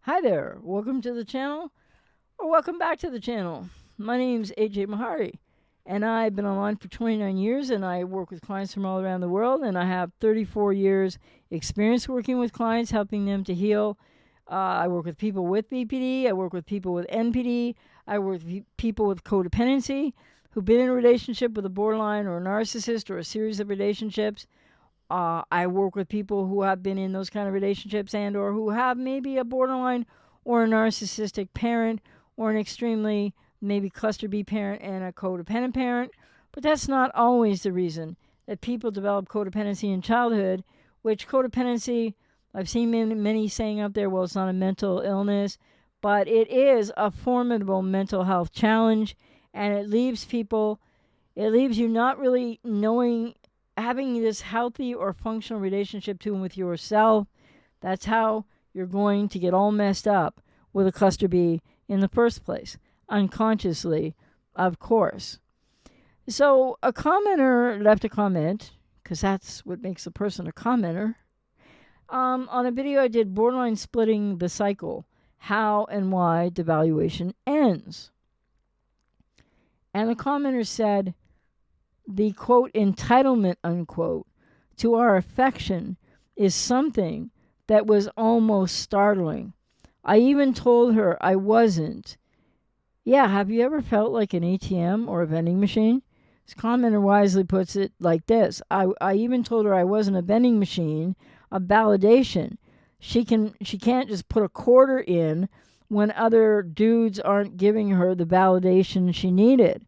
Hi there, welcome to the channel, or welcome back to the channel. My name's AJ Mahari, and I've been online for 29 years, and I work with clients from all around the world, and I have 34 years experience working with clients, helping them to heal. I work with people with BPD, I work with people with NPD, I work with people with codependency who've been in a relationship with a borderline or a narcissist or a series of relationships. I work with people who have been in those kind of relationships and or who have maybe a borderline or a narcissistic parent or an extremely maybe cluster B parent and a codependent parent. But that's not always the reason that people develop codependency in childhood, which codependency, I've seen many saying out there, well, it's not a mental illness, but it is a formidable mental health challenge, and it leaves you not really knowing, having this healthy or functional relationship to and with yourself. That's how you're going to get all messed up with a cluster B in the first place, unconsciously, of course. So a commenter left a comment, because that's what makes a person a commenter, on a video I did, borderline splitting the cycle, how and why devaluation ends. And the commenter said, the quote entitlement unquote to our affection is something that was almost startling. I even told her I wasn't. Yeah, have you ever felt like an ATM or a vending machine? This commenter wisely puts it like this. I even told her I wasn't a vending machine, a validation. She can't just put a quarter in when other dudes aren't giving her the validation she needed.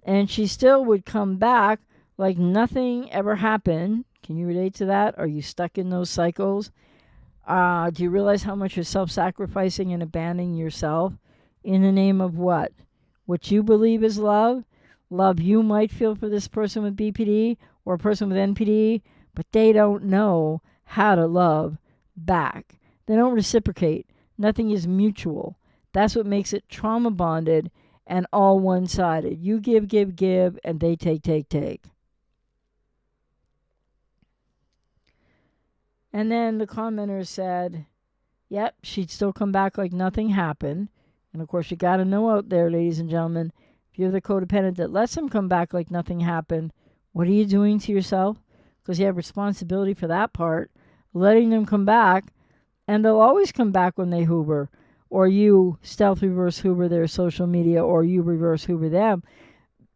And she still would come back like nothing ever happened. Can you relate to that? Are you stuck in those cycles? Do you realize how much you're self-sacrificing and abandoning yourself in the name of what? What you believe is love? Love you might feel for this person with BPD or a person with NPD, but they don't know how to love back. They don't reciprocate. Nothing is mutual. That's what makes it trauma bonded and all one-sided. You give, and they take. And then the commenter said, yep, she'd still come back like nothing happened. And of course, you got to know out there, ladies and gentlemen, if you're the codependent that lets them come back like nothing happened, what are you doing to yourself? Because you have responsibility for that part, letting them come back, and they'll always come back when they hoover, or you stealth reverse hoover their social media, or you reverse hoover them.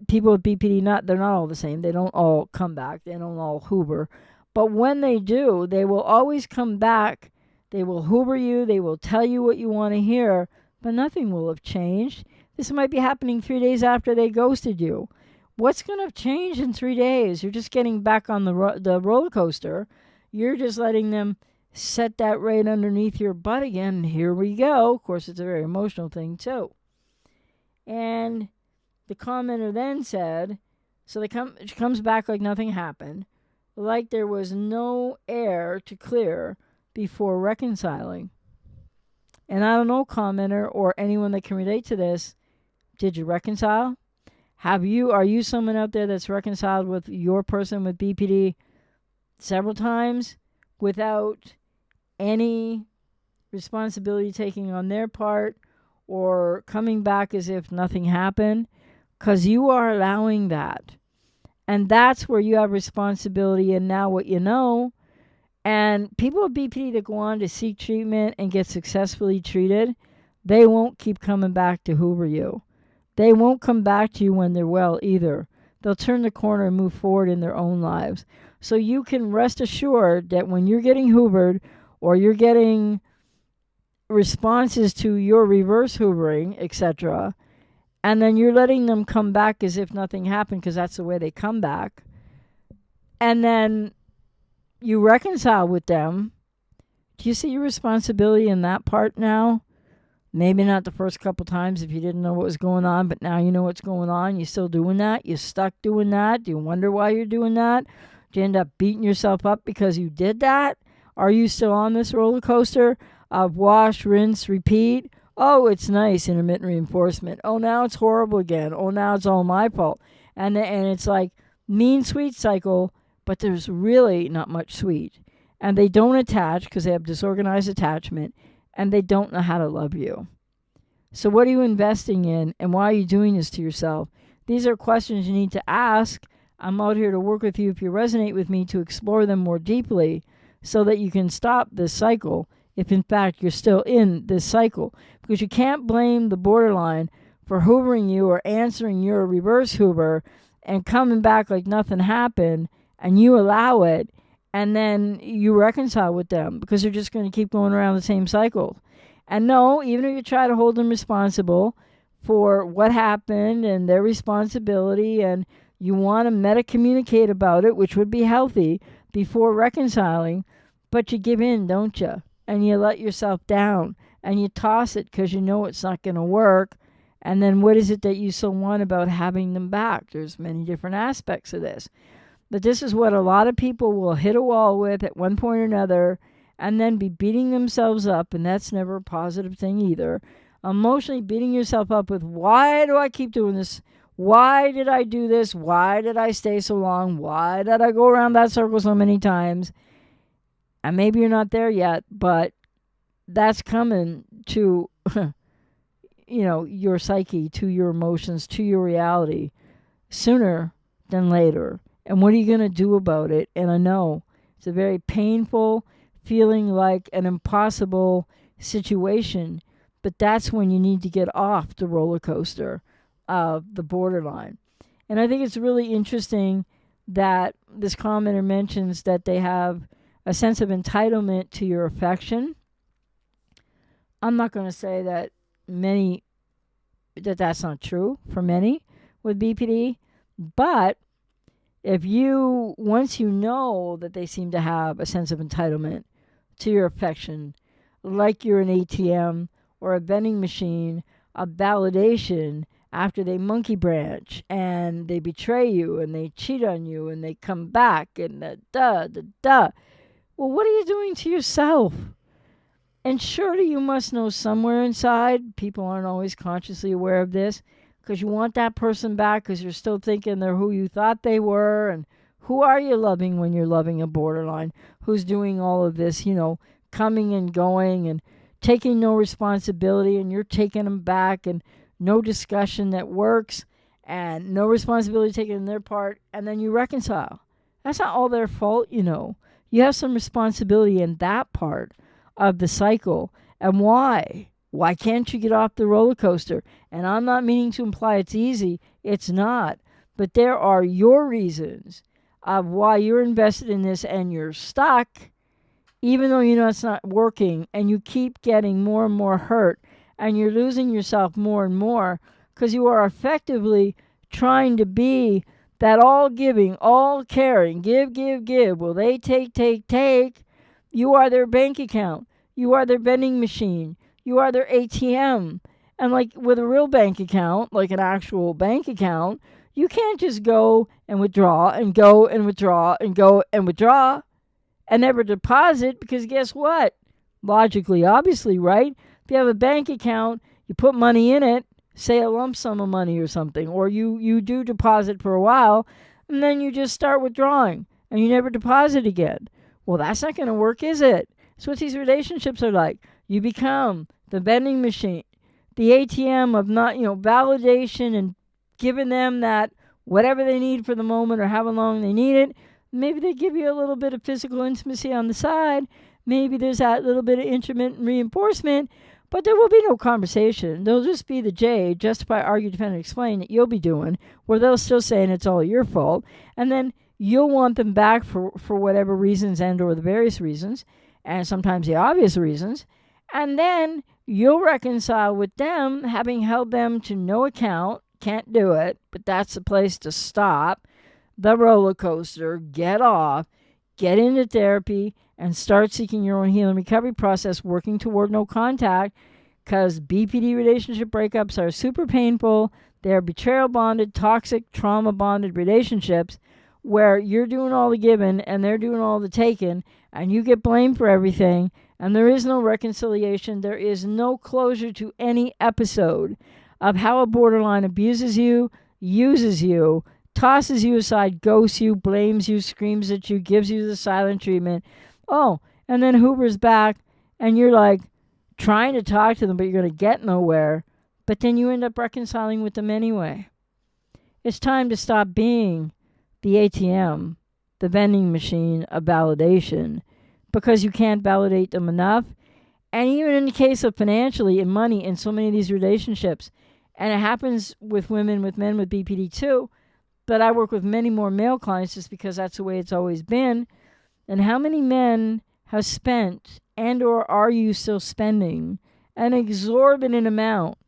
People with BPD, they're not all the same. They don't all come back. They don't all hoover. But when they do, they will always come back. They will hoover you. They will tell you what you want to hear, but nothing will have changed. This might be happening 3 days after they ghosted you. What's going to change in 3 days? You're just getting back on the roller coaster. You're just letting them set that right underneath your butt again. Here we go. Of course, it's a very emotional thing, too. And the commenter then said, so she comes back like nothing happened, like there was no air to clear before reconciling. And I don't know, commenter or anyone that can relate to this, did you reconcile? Are you someone out there that's reconciled with your person with BPD several times without any responsibility taking on their part or coming back as if nothing happened? Because you are allowing that. And that's where you have responsibility and now what you know. And people with BPD that go on to seek treatment and get successfully treated, they won't keep coming back to hoover you. They won't come back to you when they're well either. They'll turn the corner and move forward in their own lives. So you can rest assured that when you're getting hoovered or you're getting responses to your reverse hoovering, etc., and then you're letting them come back as if nothing happened because that's the way they come back, and then you reconcile with them, do you see your responsibility in that part now? Maybe not the first couple times if you didn't know what was going on, but now you know what's going on. You still doing that? You stuck doing that? Do you wonder why you're doing that? Do you end up beating yourself up because you did that? Are you still on this roller coaster of wash, rinse, repeat? Oh, it's nice, intermittent reinforcement. Oh, now it's horrible again. Oh, now it's all my fault. And it's like mean sweet cycle, but there's really not much sweet. And they don't attach because they have disorganized attachment. and they don't know how to love you. So what are you investing in, and why are you doing this to yourself? These are questions you need to ask. I'm out here to work with you if you resonate with me to explore them more deeply so that you can stop this cycle if in fact you're still in this cycle. Because you can't blame the borderline for hoovering you or answering your reverse hoover and coming back like nothing happened, and you allow it, and then you reconcile with them because they're just going to keep going around the same cycle. And no, even if you try to hold them responsible for what happened and their responsibility, and you want to meta-communicate about it, which would be healthy, before reconciling, but you give in, don't you? And you let yourself down, and you toss it because you know it's not going to work. And then what is it that you so want about having them back? There's many different aspects of this. But this is what a lot of people will hit a wall with at one point or another, and then be beating themselves up, and that's never a positive thing either. Emotionally beating yourself up with, why do I keep doing this? Why did I do this? Why did I stay so long? Why did I go around that circle so many times? And maybe you're not there yet, but that's coming to your psyche, to your emotions, to your reality sooner than later. And what are you going to do about it? And I know it's a very painful, feeling like an impossible situation, but that's when you need to get off the roller coaster of the borderline. And I think it's really interesting that this commenter mentions that they have a sense of entitlement to your affection. I'm not going to say that that's not true for many with BPD, but once you know that they seem to have a sense of entitlement to your affection, like you're an ATM or a vending machine, a validation after they monkey branch and they betray you and they cheat on you and they come back and well, what are you doing to yourself? And surely you must know somewhere inside, people aren't always consciously aware of this, because you want that person back because you're still thinking they're who you thought they were. And who are you loving when you're loving a borderline? Who's doing all of this, coming and going and taking no responsibility, and you're taking them back, and no discussion that works and no responsibility taken on their part, and then you reconcile. That's not all their fault, You have some responsibility in that part of the cycle. And why? Why can't you get off the roller coaster? And I'm not meaning to imply it's easy. It's not. But there are your reasons of why you're invested in this and you're stuck, even though you know it's not working, and you keep getting more and more hurt, and you're losing yourself more and more because you are effectively trying to be that all giving, all caring, give. Well, they take. You are their bank account. You are their vending machine. You are their ATM. And like with a real bank account, like an actual bank account, you can't just go and withdraw and go and withdraw and go and withdraw and never deposit, because guess what? Logically, obviously, right? If you have a bank account, you put money in it, say a lump sum of money or something, or you do deposit for a while, and then you just start withdrawing and you never deposit again. Well, that's not going to work, is it? That's what these relationships are like. You become the vending machine, the ATM of not, validation, and giving them that whatever they need for the moment or however long they need it. Maybe they give you a little bit of physical intimacy on the side. Maybe there's that little bit of intermittent reinforcement, but there will be no conversation. There'll just be the J, justify, argue, defend, and explain, that you'll be doing, where they'll still saying it's all your fault. And then you'll want them back for whatever reasons and or the various reasons, and sometimes the obvious reasons. And then you'll reconcile with them, having held them to no account. Can't do it, but that's the place to stop the roller coaster, get off, get into therapy, and start seeking your own healing recovery process, working toward no contact, because BPD relationship breakups are super painful. They're betrayal bonded, toxic, trauma bonded relationships where you're doing all the giving and they're doing all the taking, and you get blamed for everything, and there is no reconciliation. There is no closure to any episode of how a borderline abuses you, uses you, tosses you aside, ghosts you, blames you, screams at you, gives you the silent treatment. Oh, and then Hoover's back, and you're like trying to talk to them, but you're going to get nowhere. But then you end up reconciling with them anyway. It's time to stop being the ATM, the vending machine of validation, because you can't validate them enough. And even in the case of financially and money in so many of these relationships, and it happens with women, with men, with BPD too, but I work with many more male clients just because that's the way it's always been. And how many men have spent and or are you still spending an exorbitant amount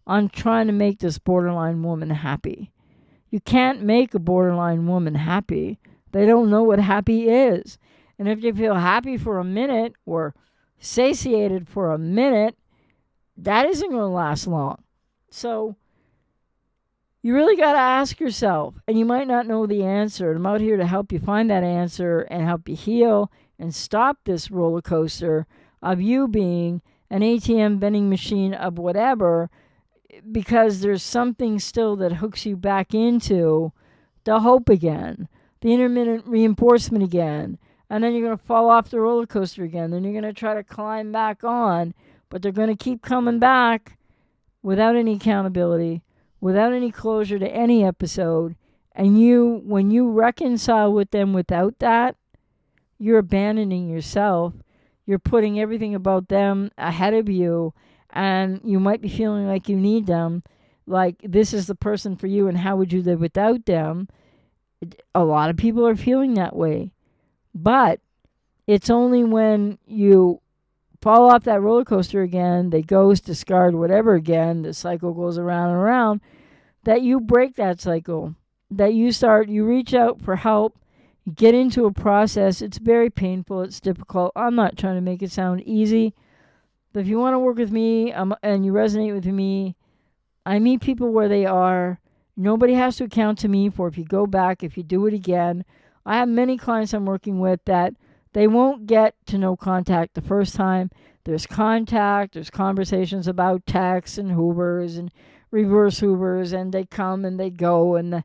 on trying to make this borderline woman happy? You can't make a borderline woman happy. They don't know what happy is. And if you feel happy for a minute or satiated for a minute, that isn't going to last long. So you really got to ask yourself, and you might not know the answer. I'm out here to help you find that answer and help you heal and stop this roller coaster of you being an ATM vending machine of whatever, because there's something still that hooks you back into the hope again, the intermittent reinforcement again, and then you're going to fall off the roller coaster again. Then you're going to try to climb back on, but they're going to keep coming back without any accountability, without any closure to any episode. And you, when you reconcile with them without that, you're abandoning yourself. You're putting everything about them ahead of you, and you might be feeling like you need them, like this is the person for you, and how would you live without them? A lot of people are feeling that way. But it's only when you fall off that roller coaster again, they ghost, discard, whatever again, the cycle goes around and around, that you break that cycle, that you reach out for help, you get into a process. It's very painful, it's difficult. I'm not trying to make it sound easy, but if you want to work with me and you resonate with me, I meet people where they are. Nobody has to account to me for if you go back, if you do it again. I have many clients I'm working with that they won't get to no contact the first time. There's contact, there's conversations about texts and Hoovers and reverse Hoovers, and they come and they go, and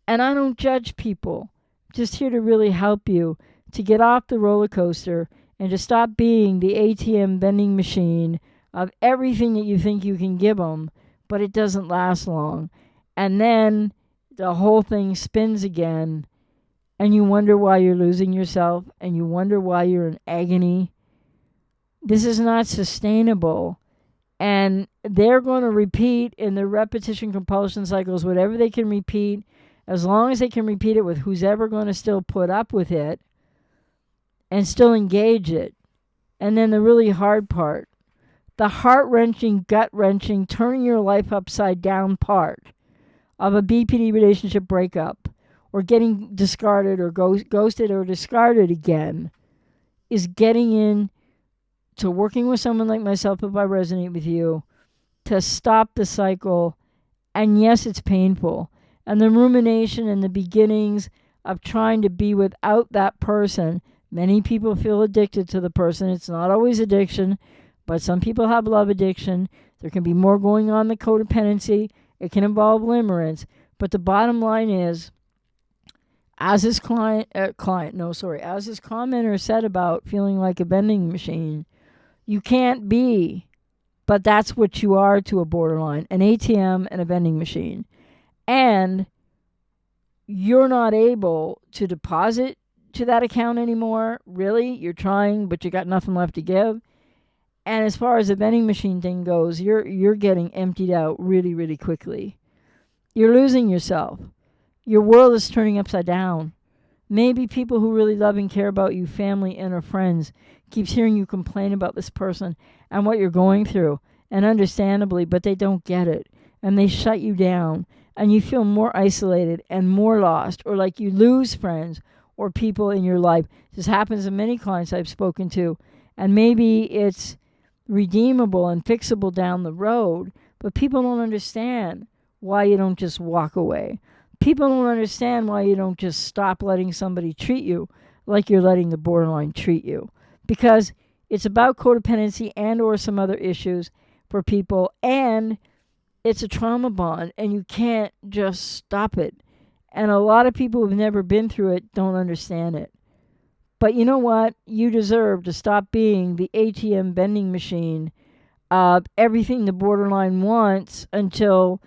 I don't judge people. I'm just here to really help you to get off the roller coaster and to stop being the ATM vending machine of everything that you think you can give them, but it doesn't last long. And then the whole thing spins again, and you wonder why you're losing yourself, and you wonder why you're in agony. This is not sustainable. And they're going to repeat in the repetition compulsion cycles whatever they can repeat, as long as they can repeat it with who's ever going to still put up with it and still engage it. And then the really hard part, the heart-wrenching, gut-wrenching, turning your life upside down part of a BPD relationship breakup, or getting discarded or ghosted or discarded again, is getting in to working with someone like myself, if I resonate with you, to stop the cycle. And yes, it's painful. And the rumination and the beginnings of trying to be without that person. Many people feel addicted to the person. It's not always addiction, but some people have love addiction. There can be more going on than codependency. It can involve limerence. But the bottom line is, as this as this commenter said about feeling like a vending machine, you can't be, but that's what you are to a borderline, an ATM and a vending machine. And you're not able to deposit to that account anymore. Really, you're trying, but you got nothing left to give. And as far as the vending machine thing goes, you're getting emptied out really, really quickly. You're losing yourself. Your world is turning upside down. Maybe people who really love and care about you, family and or friends, keeps hearing you complain about this person and what you're going through, and understandably, but they don't get it, and they shut you down, and you feel more isolated and more lost, or like you lose friends or people in your life. This happens to many clients I've spoken to, and maybe it's redeemable and fixable down the road, but people don't understand why you don't just walk away. People don't understand why you don't just stop letting somebody treat you like you're letting the borderline treat you. Because it's about codependency and or some other issues for people, and it's a trauma bond, and you can't just stop it. And a lot of people who've never been through it don't understand it. But you know what? You deserve to stop being the ATM vending machine everything the borderline wants until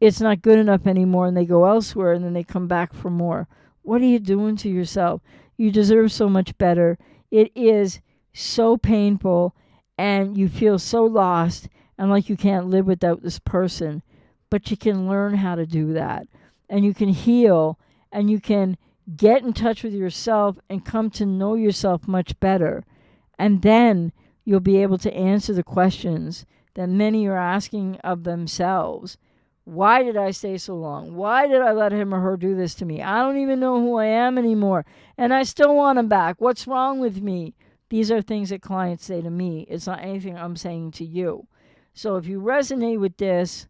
it's not good enough anymore and they go elsewhere and then they come back for more. What are you doing to yourself? You deserve so much better. It is so painful and you feel so lost and like you can't live without this person. But you can learn how to do that. And you can heal and you can get in touch with yourself and come to know yourself much better. And then you'll be able to answer the questions that many are asking of themselves. Why did I stay so long? Why did I let him or her do this to me? I don't even know who I am anymore. And I still want him back. What's wrong with me? These are things that clients say to me. It's not anything I'm saying to you. So if you resonate with this,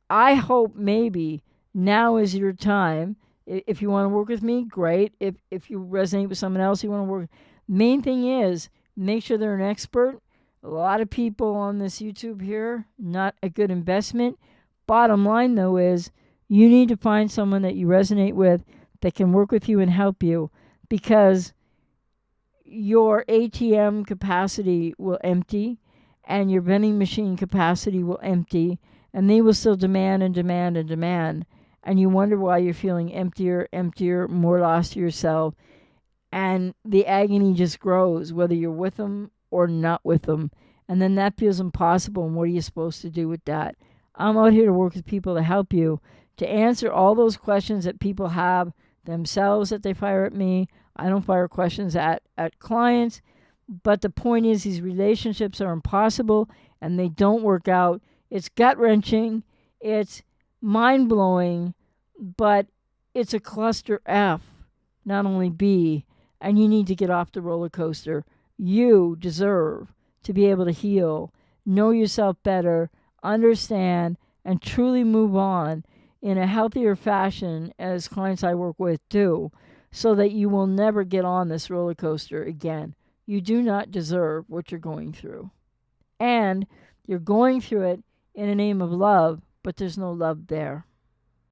I hope maybe now is your time. If you want to work with me, great. If you resonate with someone else you want to work, main thing is make sure they're an expert. A lot of people on this YouTube here, not a good investment. Bottom line, though, is you need to find someone that you resonate with that can work with you and help you, because your ATM capacity will empty and your vending machine capacity will empty, and they will still demand and demand and demand. And you wonder why you're feeling emptier, more lost to yourself. And the agony just grows, whether you're with them or not with them. And then that feels impossible. And what are you supposed to do with that? I'm out here to work with people to help you, to answer all those questions that people have themselves that they fire at me. I don't fire questions at clients. But the point is, these relationships are impossible and they don't work out. It's gut-wrenching. It's mind-blowing. But it's a cluster F, not only B. And you need to get off the roller coaster. You deserve to be able to heal, know yourself better, understand, and truly move on in a healthier fashion, as clients I work with do, so that you will never get on this roller coaster again. You do not deserve what you're going through. And you're going through it in the name of love, but there's no love there.